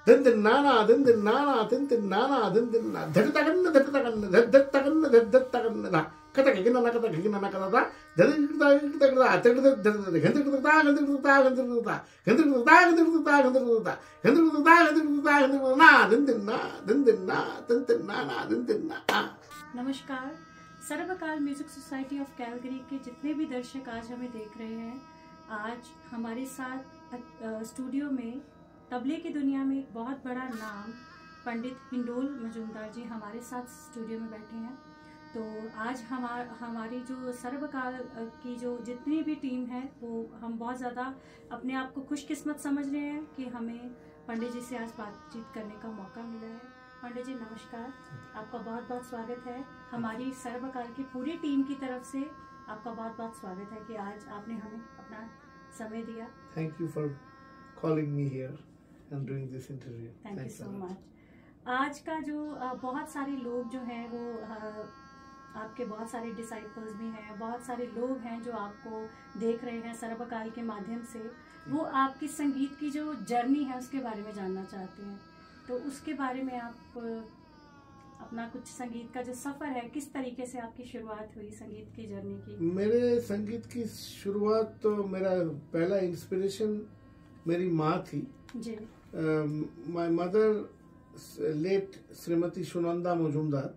दिन दिन नाना दिन दिन नाना दिन दिन नाना दिन दिन ना धक तकन धक तकन धक धक तकन धक धक तकन ना कता किना ना कता किना ना कता धक तक तक तक तक घंटे तक ता घंटे तक ता घंटे तक ता घंटे तक ता घंटे तक ता घंटे तक ता घंटे तक ता घंटे तक ता घंटे ना दिन दिन ना दिन दिन ना दिन दिन नाना दिन दिन ना। नमस्कार, सर्वकाल म्यूजिक सोसाइटी ऑफ कैलगरी के जितने भी दर्शक आज हमें देख रहे हैं, आज हमारे साथ स्टूडियो में तबले की दुनिया में एक बहुत बड़ा नाम पंडित हिंडोल मजूमदार जी हमारे साथ स्टूडियो में बैठे हैं। तो आज हमारी जो सर्वकाल की जो जितनी भी टीम है वो हम बहुत ज़्यादा अपने आप को खुशकिस्मत समझ रहे हैं कि हमें पंडित जी से आज बातचीत करने का मौका मिला है। पंडित जी नमस्कार, आपका बहुत बहुत स्वागत है। हमारी सर्वकाल की पूरी टीम की तरफ से आपका बहुत बहुत स्वागत है कि आज आपने हमें अपना समय दिया। Thank you for calling me here and doing this interview. Thank you so much. आज का जो बहुत सारे लोग जो हैं वो आपके बहुत सारे डिसाइपल्स भी हैं, बहुत सारे लोग हैं जो आपको देख रहे हैं सर्वकाल के माध्यम से, वो आपकी संगीत की जो जर्नी है उसके बारे में जानना चाहते हैं। तो उसके बारे में आप अपना कुछ संगीत का जो सफर है, किस तरीके से आपकी शुरुआत हुई संगीत की जर्नी की? मेरे संगीत की शुरुआत तो मेरा पहला इंस्पिरेशन मेरी माँ थी जी। My mother late Shrimati Sunanda Majumdar,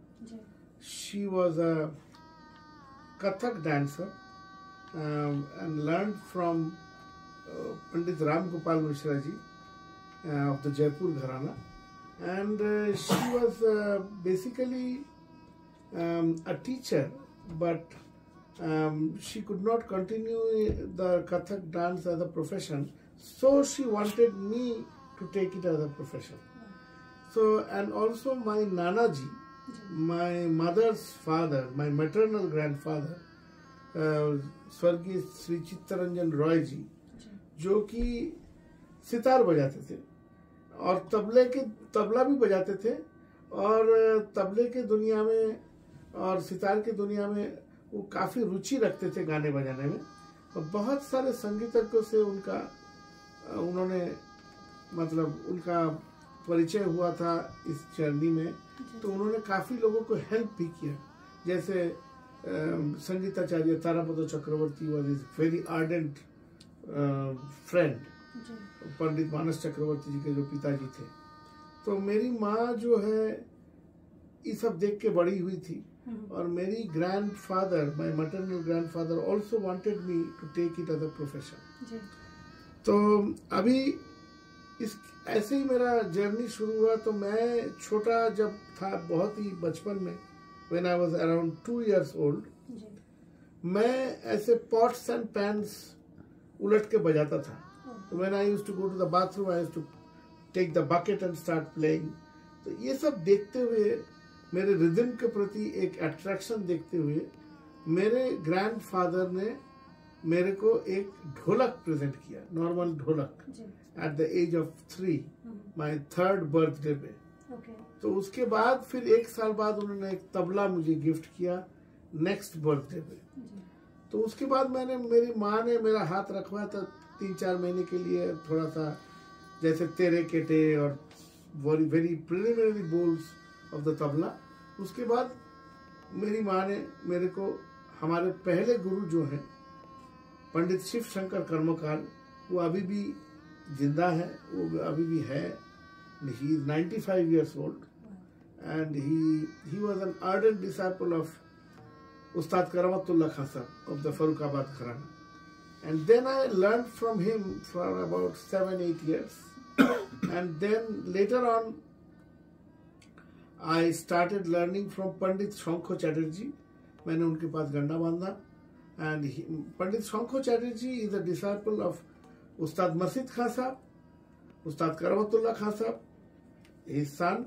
she was a Kathak dancer and learned from Pandit Ram Gopal Mishra ji of the Jaipur Gharana, and she was basically a teacher, but she could not continue the Kathak dance as a profession, so she wanted me to take it as a profession. So, and also my Nana ji, my mother's father, my maternal grandfather, स्वर्गीय श्री चित्तरंजन रॉय जी, जो कि सितार बजाते थे और तबला भी बजाते थे, और तबले के दुनिया में और सितार की दुनिया में वो काफ़ी रुचि रखते थे गाने बजाने में, और बहुत सारे संगीतज्ञों से उन्होंने मतलब उनका परिचय हुआ था इस जर्नी में। तो उन्होंने काफ़ी लोगों को हेल्प भी किया, जैसे Sangeetacharya Tarapada Chakraborty was is very ardent friend, Pandit Manas Chakraborty ji के जो पिताजी थे। तो मेरी माँ जो है ये सब देख के बड़ी हुई थी, और मेरी grandfather, my maternal grandfather also wanted me to take it as a profession. तो अभी ऐसे ही मेरा जर्नी शुरू हुआ। तो मैं छोटा जब था, बहुत ही बचपन में, when I was around 2 years old, मैं ऐसे पॉट्स एंड पैन्स उलट के बजाता था। तो when I used to go to the bathroom, I used to take the bucket and start playing. तो ये सब देखते हुए, मेरे रिदम के प्रति एक अट्रैक्शन देखते हुए, मेरे ग्रैंडफादर ने मेरे को एक ढोलक प्रेजेंट किया, normal dholak, at the age of 3, my 3rd birthday पे। तो उसके बाद फिर 1 साल बाद उन्होंने एक तबला मुझे गिफ्ट किया नेक्स्ट बर्थडे पे। तो उसके बाद मेरी माँ ने मेरा हाथ रखवाया था 3-4 महीने के लिए, थोड़ा सा जैसे तेरे केटे और very preliminary bols of the tabla. उसके बाद मेरी माँ ने मेरे को, हमारे पहले गुरु जो हैं पंडित शिव शंकर कर्मकाल, वो अभी भी जिंदा है, वो अभी भी है। He is 95 years old and he was an ardent disciple of Ustad Karamatullah Khan Sahab of the Farrukhabad Gharana, and then I learned from him for about 7-8 years and then later on I started learning from Pandit Shankho Chatterjee. मैंने उनके पास गंडा बांधा, and Pandit Shankho Chatterjee is a disciple of Ustad Masjid Khan Sahab, Ustad Karamatullah Khan Sahab, his son,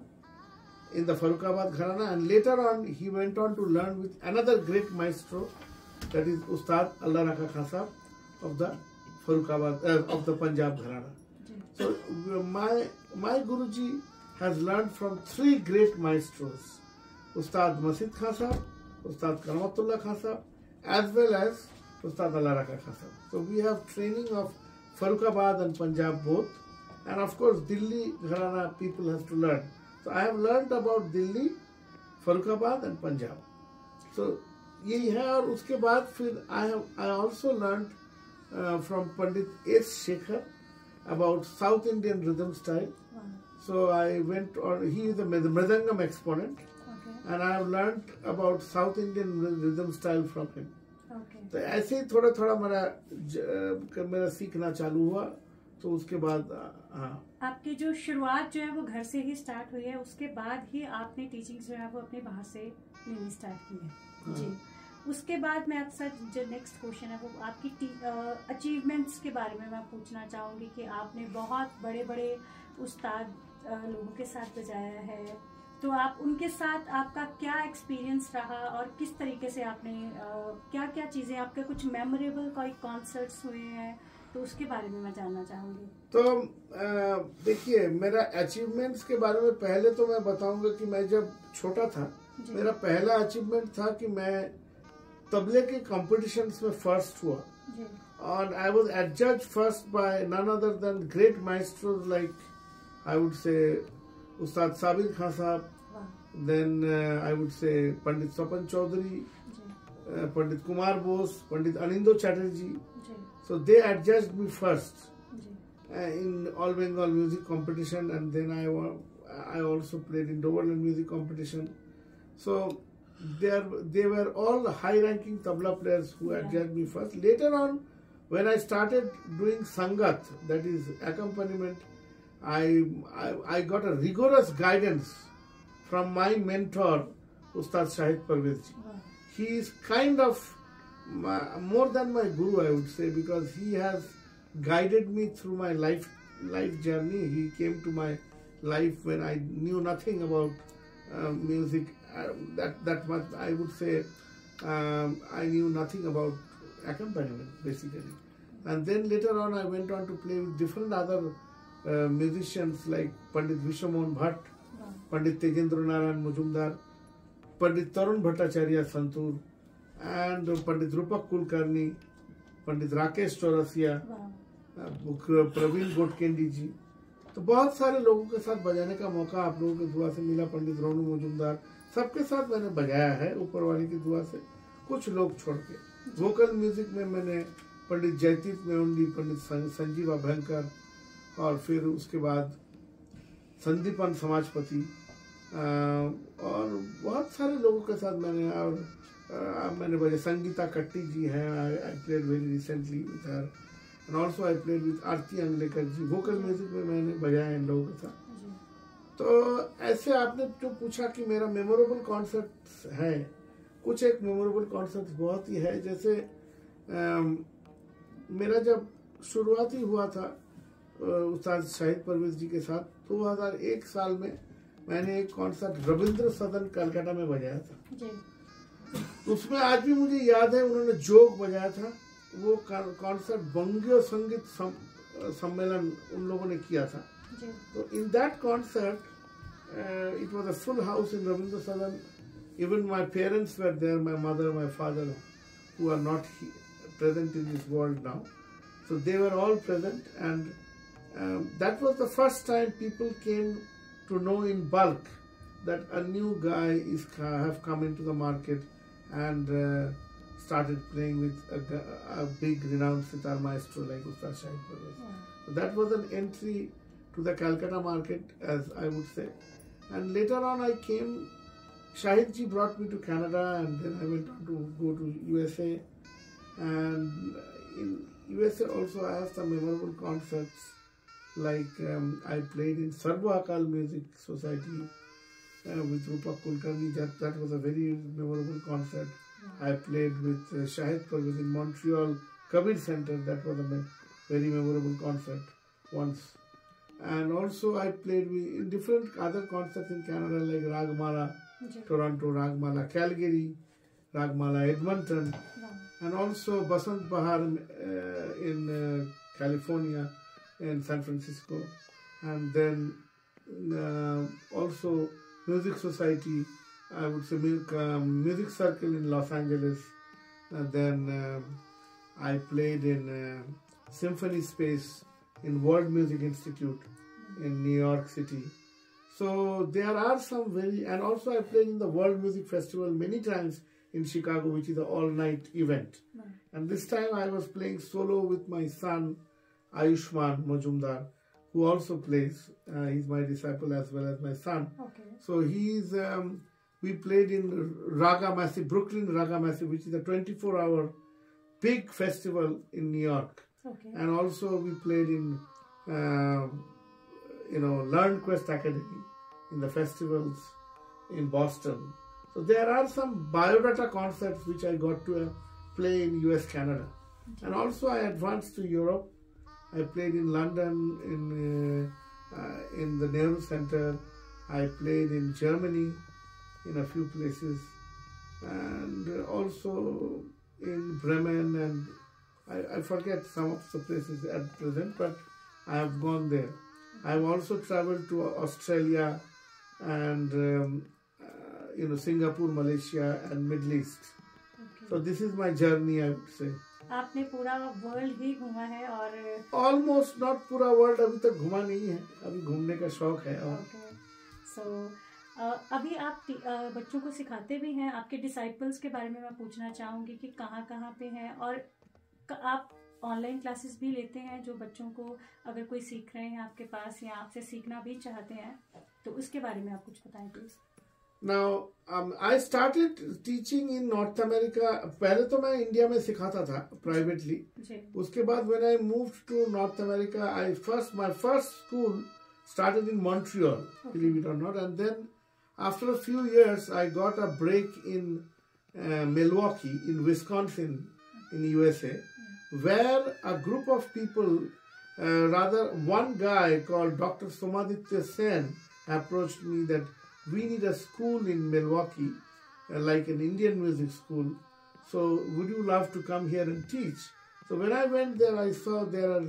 in the Farrukhabad Gharana, and later on he went on to learn with another great maestro, that is Ustad Allah Rakha Khan Sahab of the Farrukhabad of the Punjab Gharana. So my Guruji has learned from 3 great maestros, Ustad Masjid Khan Sahab, Ustad Karamatullah Khan Sahab, as well as Ustad Allah Rakha Khan Sahab. So we have training of Farrukhabad and Punjab both, and of course Delhi Gharana people have to learn. So I have learned about Delhi, Farrukhabad and Punjab. So यही है. और उसके बाद फिर I also learned from Pandit S. Shekhar about South Indian rhythm style. Wow. So I went on. He is the Mridangam exponent, Okay. and I have learned about South Indian rhythm style from him. Okay. तो ऐसे ही थोड़ा थोड़ा मेरा सीखना चालू हुआ. तो उसके बाद हाँ, आपकी जो शुरुआत जो है वो घर से ही स्टार्ट हुई है, उसके बाद ही आपने टीचिंग जो है वो अपने बाहर से लेनी स्टार्ट की है. जी. उसके बाद मैं आपसे जो नेक्स्ट क्वेश्चन है वो आपकी अचीवमेंट्स के बारे में मैं पूछना चाहूँगी कि आपने बहुत बड़े बड़े उस्ताद लोगों के साथ बजाया है, तो आप उनके साथ आपका क्या एक्सपीरियंस रहा और किस तरीके से आपने क्या क्या चीज़ें, आपके कुछ मेमोरेबल कोई कॉन्सर्ट्स हुए हैं, तो उसके बारे में मैं जानना चाहूँगी. तो देखिए, मेरा अचीवमेंट्स के बारे में पहले तो मैं बताऊंगा कि मैं जब छोटा था, मेरा पहला अचीवमेंट था कि मैं तबले के कॉम्पिटिशन्स में फर्स्ट हुआ. और I was adjudged first by none other than great maestros like I would say Ustad Sabir Khan साहब, देन आई वुड से पंडित स्वपन चौधरी, पंडित कुमार बोस, पंडित Anindo Chatterjee. So they adjudged me first in All Bengal music competition, and then I also played in Doverland music competition. So they were all high-ranking tabla players who adjudged me first. Later on, when I started doing sangat, that is accompaniment, I got a rigorous guidance from my mentor, Ustad Shahid Parvez ji. He is kind of more than my guru, I would say, because he has guided me through my life journey. He came to my life when I knew nothing about music. That much I would say. I knew nothing about accompaniment basically, and then later on I went on to play with different other musicians like Pandit Vishwamohan Bhatt, Pandit Tejendra Narayan Majumdar, Pandit Tarun Bhattacharya Santur, and Pandit Rupak Kulkarni, Pandit Rakesh Chaurasia, Praveen Gotkendi जी. तो बहुत सारे लोगों के साथ बजाने का मौका आप लोगों की दुआ से मिला. पंडित रोनू मजुमदार, सबके साथ मैंने बजाया है ऊपर वाले की दुआ से, कुछ लोग छोड़ के. वोकल म्यूजिक में मैंने पंडित जयतीत मेवंडी, पंडित संजीव अभयंकर, और फिर उसके बाद संदीपन समाजपति, और बहुत सारे लोगों के साथ मैंने बजाया. संगीता कट्टी जी हैं, I played very recently with her, and also I played with Arati Angalekar ji. Vocal music में मैंने बजाया इन लोगों के साथ. तो ऐसे आपने जो पूछा कि मेरा मेमोरेबल कॉन्सर्ट है, कुछ एक मेमोरेबल कॉन्सर्ट बहुत ही है. जैसे मेरा जब शुरुआती हुआ था उस्ताद शाहिद परवेज जी के साथ, 2001 साल में मैंने एक कॉन्सर्ट रविंद्र सदन कलकत्ता में बजाया था. उसमें आज भी मुझे याद है, उन्होंने जोग बजाया था. वो कॉन्सर्ट बंगीय संगीत सम्मेलन उन लोगों ने किया था. तो in that concert it was a full house in Rabindra Sadan. Even my parents were there, my mother, my father, who are not present in this world now. So they were all present, and that was the first time people came to know in bulk that a new guy have come into the market and started playing with a big renowned sitar maestro like Ustad Shahid Parvez. So that was an entry to the Calcutta market, as I would say. And later on I came, Shahid ji brought me to Canada, and then I went on to go to USA. And in USA also I have some memorable concerts, like I played in Sarva Akal Music Society with Rupak Kulkarni. That was a very memorable concert. I played with Shahid Parvez in Montreal Kabir Center. That was a very memorable concert once. And also I played in different other concerts in Canada, like Ragmala Toronto, Ragmala Calgary, Ragmala Edmonton, and also Basant Bahar in California and San Francisco. And then also Music Society, I would say Music Circle in Los Angeles. And then I played in Symphony Space in World Music Institute. in New York City. So there are some very, and also I played in the World Music Festival many times in Chicago, which is an all-night event. And this time I was playing solo with my son, Ayushman Majumdar, who also plays. He's my disciple as well as my son. So he's, we played in Raga Massive, Brooklyn Raga Massive, which is a 24-hour big festival in New York. And also we played in, Learn Quest Academy in the festivals in Boston. So there are some biodata concerts which I got to play in US, Canada. And also I advanced to Europe. I played in London, in the Nehru Center. I played in Germany, in a few places, and also in Bremen, and I forget some of the places at present, but I have gone there. I have also traveled to Australia and Singapore, Malaysia, and Middle East. So this is my journey, I would say. आपने पूरा world ही घूमा है और almost not पूरा world अभी तक घुमा नहीं है, अभी घूमने का शौक है। और अभी आप बच्चों को सिखाते भी हैं। आपके डिसाइपल्स के बारे में मैं पूछना चाहूँगी कि कहाँ कहाँ पे हैं, और आप ऑनलाइन क्लासेस भी लेते हैं जो बच्चों को अगर कोई सीख रहे हैं आपके पास या आपसे सीखना भी चाहते हैं, तो उसके बारे में आप कुछ बताएं please. Now, I started teaching in North America. पहले तो मैं इंडिया में सिखाता था privately. उसके बाद when I moved to North America, my first school started in Montreal, believe it or not, and then after a few years, I got a break in Milwaukee, in Wisconsin, in USA, where a group of people, rather one guy called Dr. Somaditya Sen, approached me that we need a school in Milwaukee, like an Indian music school. So would you love to come here and teach? So when I went there, I saw there are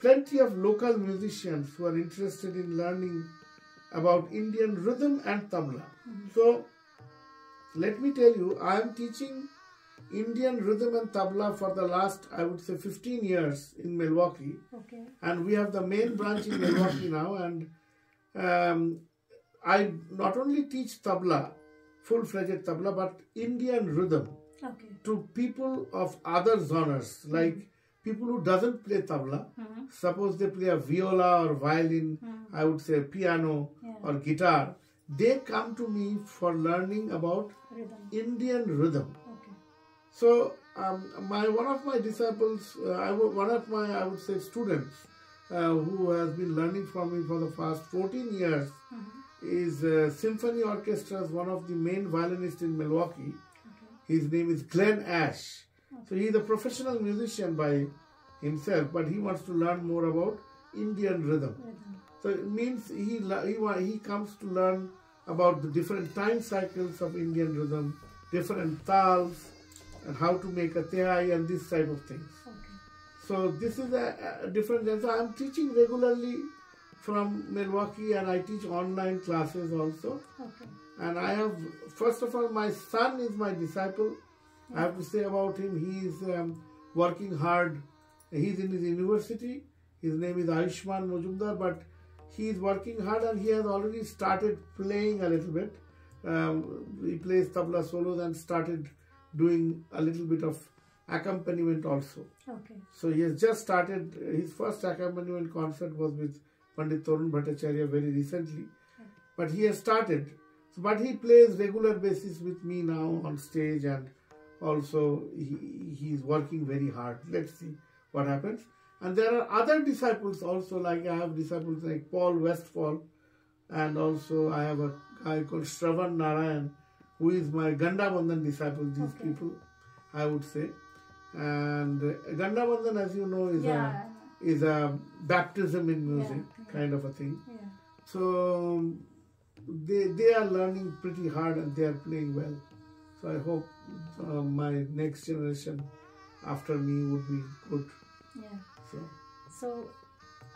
plenty of local musicians who are interested in learning about Indian rhythm and tabla. So let me tell you, I am teaching Indian rhythm and tabla for the last, I would say, 15 years in Milwaukee. And we have the main branch in Milwaukee now, and I not only teach tabla, full-fledged tabla, but Indian rhythm to people of other genres, like people who doesn't play tabla. Suppose they play a viola or violin, I would say piano or guitar. They come to me for learning about Indian rhythm. So one of my disciples, one of my, I would say, students who has been learning from me for the past 14 years, is Symphony Orchestra's one of the main violinists in Milwaukee. His name is Glenn Ash. So he is a professional musician by himself, but he wants to learn more about Indian rhythm. So it means he comes to learn about the different time cycles of Indian rhythm, different tals, and how to make a tehai and this type of things. So this is a different. So I am teaching regularly from Milwaukee, and I teach online classes also. And I have, first of all, my son is my disciple. I have to say about him, he is working hard. He's in his university. His name is Ayushman Majumdar, but he is working hard and he has already started playing a little bit. He plays tabla solos and started doing a little bit of accompaniment also. So he has just started. His first accompaniment concert was with Pandit Tarun Bhattacharya very recently, but he has started. But he plays regular basis with me now on stage, and also he is working very hard. Let's see what happens. And there are other disciples also, like I have disciples like Paul Westfall, and also I have a guy called Shravan Narayan, who is my Ganda Bandhan disciple, these people, I would say. And Ganda Bandhan, as you know, is a baptism in music kind of a thing. So they are learning pretty hard and they are playing well. So I hope my next generation after me would be good. So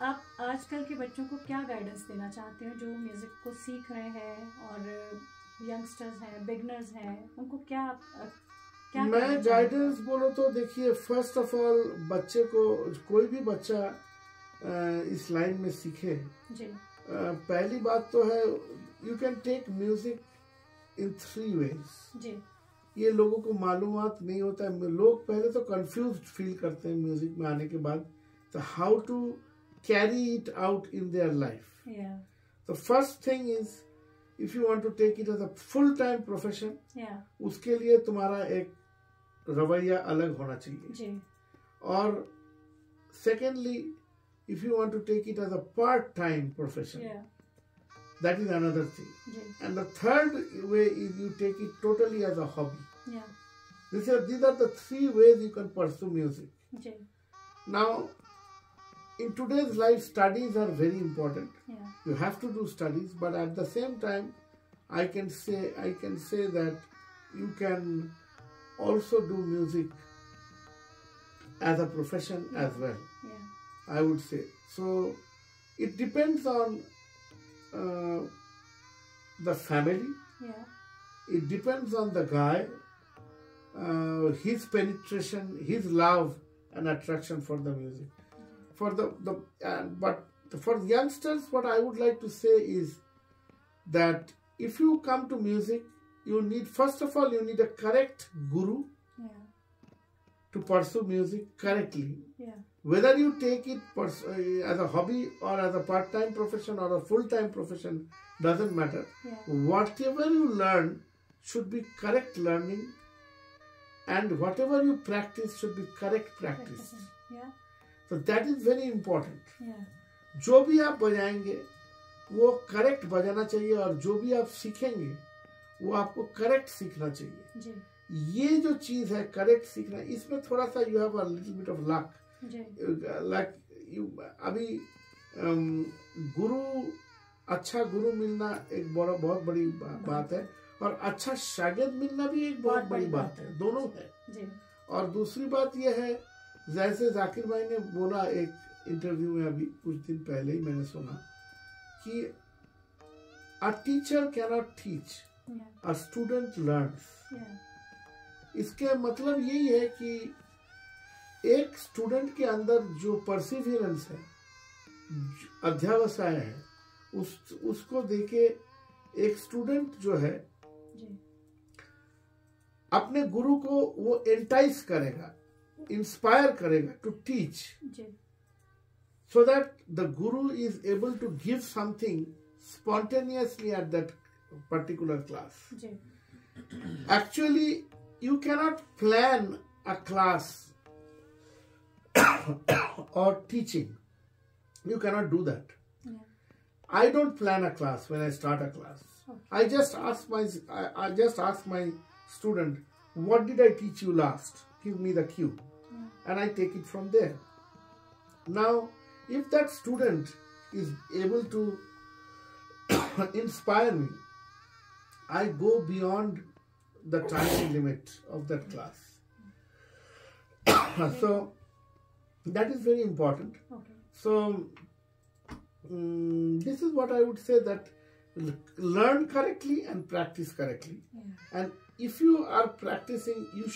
आप आजकल के बच्चों को क्या guidance देना चाहते हो जो म्यूजिक को सीख रहे हैं और यंगस्टर्स हैं, बिगनर्स हैं, उनको क्या मैं गाइडेंस बोलो तो देखिए, फर्स्ट ऑफ ऑल बच्चे को, कोई भी बच्चा इस लाइन में सीखे, जी। पहली बात तो है you can take music in 3 ways। जी। ये लोगों को मालूमात नहीं होता है। लोग पहले तो कंफ्यूज्ड फील करते हैं म्यूजिक में आने के बाद, तो how to carry it out in their life. तो first thing is if you want to take it as a full time profession, उसके लिए तुम्हारा एक रवैया अलग होना चाहिए जी। और secondly if you want to take it as a part-time profession, that is another thing. And the third way is you take it totally as a hobby. These are the 3 ways you can pursue music. Now, in today's life, studies are very important. You have to do studies, but at the same time, I can say that you can also do music as a profession as well. I would say. So, it depends on the family. It depends on the guy, his penetration, his love and attraction for the music. But for youngsters, what I would like to say is that if you come to music, you need, first of all, you need a correct guru to pursue music correctly. Whether you take it as a hobby or as a part-time profession or a full-time profession, doesn't matter. Whatever you learn should be correct learning, and whatever you practice should be correct practice. So that is very important. जो भी आप बजाएंगे वो correct बजाना चाहिए, और जो भी आप सीखेंगे वो आपको करेक्ट सीखना चाहिए। ये जो चीज है करेक्ट सीखना, इसमें थोड़ा सा you have a little bit of luck. अभी गुरु, अच्छा गुरु मिलना एक बहुत बड़ी बात है, और अच्छा शागिर्द मिलना भी एक बहुत बड़ी बात है, दोनों है। और दूसरी बात यह है, जैसे जाकिर भाई ने बोला एक इंटरव्यू में अभी कुछ दिन पहले ही मैंने सुना कि a teacher cannot teach, a student learns. इसके मतलब यही है कि एक स्टूडेंट के अंदर जो परसिवियरेंस है, अध्यावसाय है, उसको देके एक स्टूडेंट जो है अपने गुरु को वो एंटाइज करेगा, इंस्पायर करेगा to teach, so that the guru is able to give something spontaneously at that particular class. Actually, you cannot plan a class or teaching. You cannot do that. I don't plan a class when I start a class. I just ask my student, what did I teach you last? Give me the cue, and I take it from there. Now, if that student is able to inspire me, I go beyond the time limit of that class. So that is very important. So this is what I would say, that learn correctly and practice correctly. And if you are practicing, you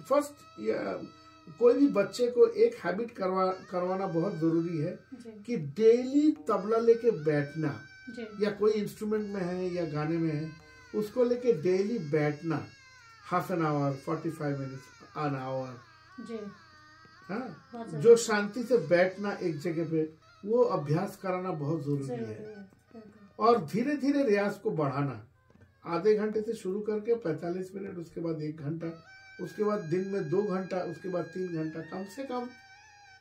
first कोई भी बच्चे को एक habit करवाना बहुत जरूरी है कि डेली तबला लेके बैठना, या कोई इंस्ट्रूमेंट में है या गाने में है, उसको लेके डेली बैठना, half an hour, 45 minutes, an hour, हाँ, जो शांति से बैठना एक जगह पे, वो अभ्यास कराना बहुत जरूरी है। और धीरे धीरे रियाज को बढ़ाना, आधे घंटे से शुरू करके 45 मिनट, उसके बाद 1 घंटा, उसके बाद दिन में 2 घंटा, उसके बाद 3 घंटा, कम से कम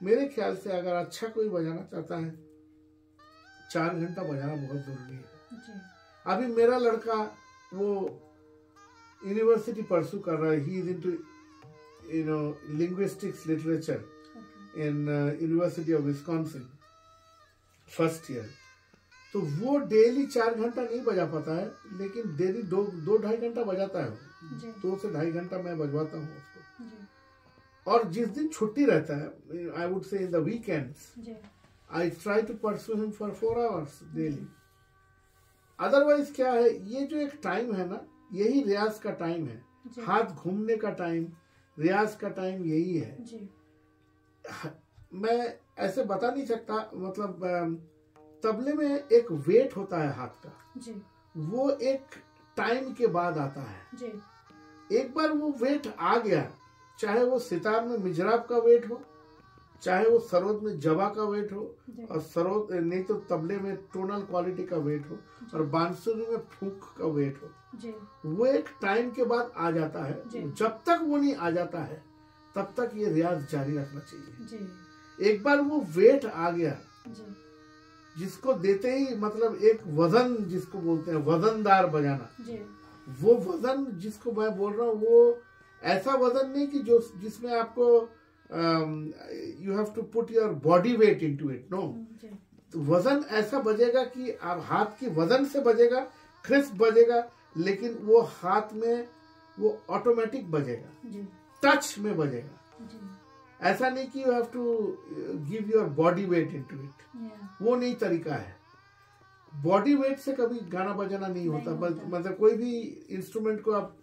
मेरे ख्याल से अगर अच्छा कोई बजाना चाहता है 4 घंटा बजाना बहुत जरूरी है। अभी मेरा लड़का वो यूनिवर्सिटी परसू कर रहा है, he is into linguistics literature in university of Wisconsin, first year. तो वो डेली 4 घंटा नहीं बजा पाता है, लेकिन डेली 2-2.5 घंटा बजाता है। 2 से 2.5 घंटा मैं बजवाता हूँ उसको। और जिस दिन छुट्टी रहता है, I would say in the weekends, I try to pursue him for 4 hours daily. Otherwise क्या है, ये जो एक टाइम है ना, यही रियाज का टाइम है, हाथ घूमने का टाइम, रियाज का टाइम यही है। मैं ऐसे बता नहीं सकता, मतलब तबले में एक वेट होता है हाथ का जी, वो एक टाइम के बाद आता है जी, एक बार वो वेट आ गया, चाहे वो सितार में मिजराब का वेट हो, चाहे वो सरोद में जवा का वेट हो, और सरोद नहीं तो तबले में टोनल क्वालिटी का वेट हो, और बांसुरी में फूंक का वेट हो, वो एक टाइम के बाद आ जाता है। जब तक वो नहीं आ जाता है तब तक ये रियाज जारी रखना चाहिए। एक बार वो वेट आ गया जिसको देते ही, मतलब एक वजन जिसको बोलते हैं वजनदार बजाना, वो वजन जिसको मैं बोल रहा हूँ, वो ऐसा वजन नहीं कि जो जिसमें आपको you have to put your body weight into it, no. तो वजन ऐसा बजेगा कि आप हाथ की वजन से बजेगा, क्रिस्प बजेगा, लेकिन वो हाथ में वो ऑटोमेटिक बजेगा, टच में बजेगा। ऐसा नहीं कि you have to give your body weight into it, वो नहीं तरीका है। बॉडी वेट से कभी गाना बजाना नहीं होता। मतलब कोई भी इंस्ट्रूमेंट को आप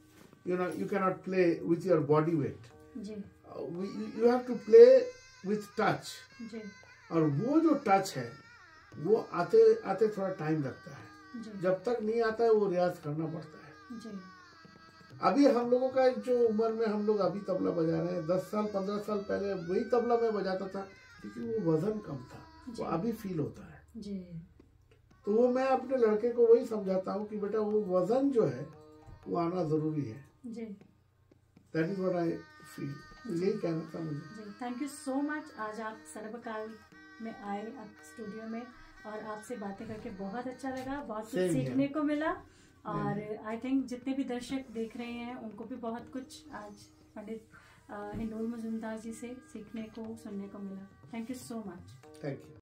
you can not play with your body weight, you have to play with touch. और वो जो टच है वो आते आते थोड़ा टाइम लगता है, जब तक नहीं आता है वो रियाज करना पड़ता है। अभी हम लोगों का जो उम्र में हम लोग अभी तबला बजा रहे हैं, 10 साल 15 साल पहले वही तबला में बजाता था, लेकिन वो वजन कम था, वो अभी फील होता है। तो वो मैं अपने लड़के को वही समझाता हूँ कि बेटा वो वजन जो है वो आना जरूरी है। That is what I feel. यही कहना था मुझे। Thank you so much. आज आप सर्वकाल में आए आप स्टूडियो में, और आपसे बातें करके बहुत अच्छा लगा, बहुत कुछ सीखने को मिला। और आई थिंक जितने भी दर्शक देख रहे हैं उनको भी बहुत कुछ आज पंडित हिंडोल मजूमदार जी से सीखने को, सुनने को मिला। Thank you so much. Thank you.